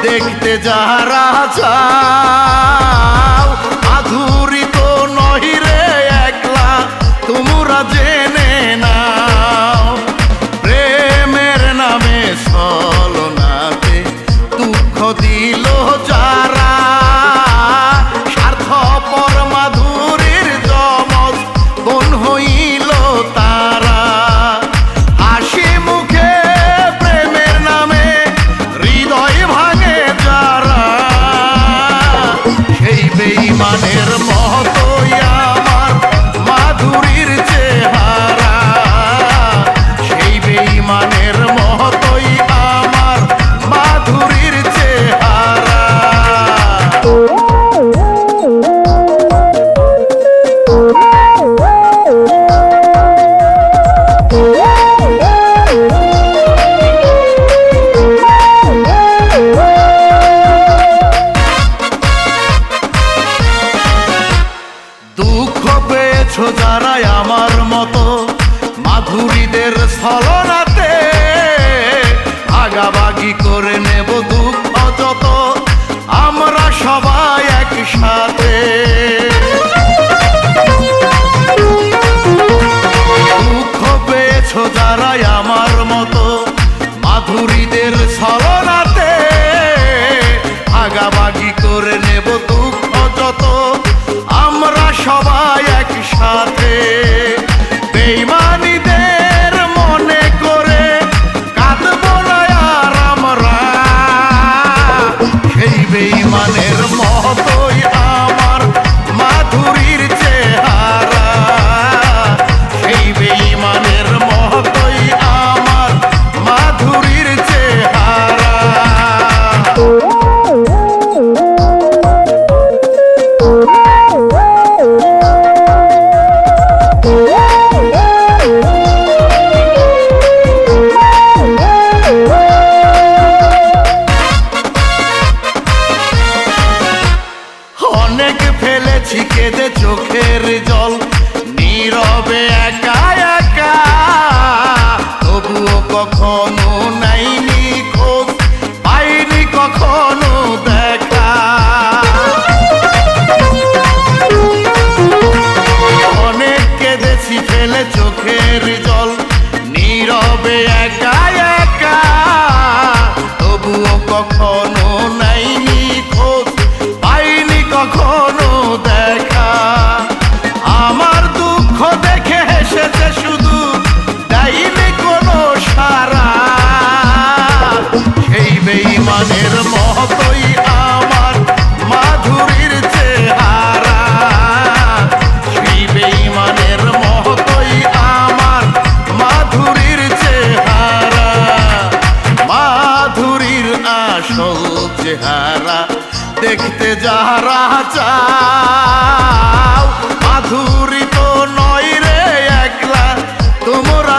দেখতে যারা চাও মাধুরী তো নহি রে একলা তোমরা জেনে নাও প্রেমের নামে ছলনাতে দুঃখ দিল যারা স্বার্থপর মাধুরীর যমজ বোন হইল তারা হাসি মুখে প্রেমের নামে হৃদয় ভাঙে যারা সেই বেঈমানের মতোই আমার মাধুরীর চেহারা সেই বেঈমানের মতোই আমার মাধুরীর চেহারা দুঃখ পেয়েছো যারা আমার মতো মাধুরীদের ছলনাতে ভাগাভাগি করে নেব দুঃখ যত আমরা সবাই একসাথে দুঃখ পেয়েছো যারা আমার মতো মাধুরীদের ছলনাতে ভাগাভাগি করে নেব দুঃখ যত আমরা সবাই একসাথে বেঈমানীদের মনে করে কাঁদব না আর আমরা সেই বেঈমানের মতোই আমার মাধুরীর চেহারা সেই বেঈমানের মতোই আমার মাধুরীর চেহারা অনেক ফেলেছি কেঁদে চোখের জল নীরবে একা একা তবুও কখনো নাইনি খোঁজ পাইনি কখনো দেখা অনেক কেঁদেছি ফেলে চোখের জল নীরবে একা একা তবুও কখনো নাইনি খোঁজ পাইনি কখনো দেখা আমার দুঃখ দেখে হেসেছে শুধু দেয়নি কোনো সারা সেই বেঈমানের মতোই আমার মাধুরীর চেহারা সেই বেঈমানের মতোই আমার মাধুরীর চেহারা মাধুরীর আসল চেহারা দেখতে যারা চাও মাধুরী তো নয় রে একলা তোমরা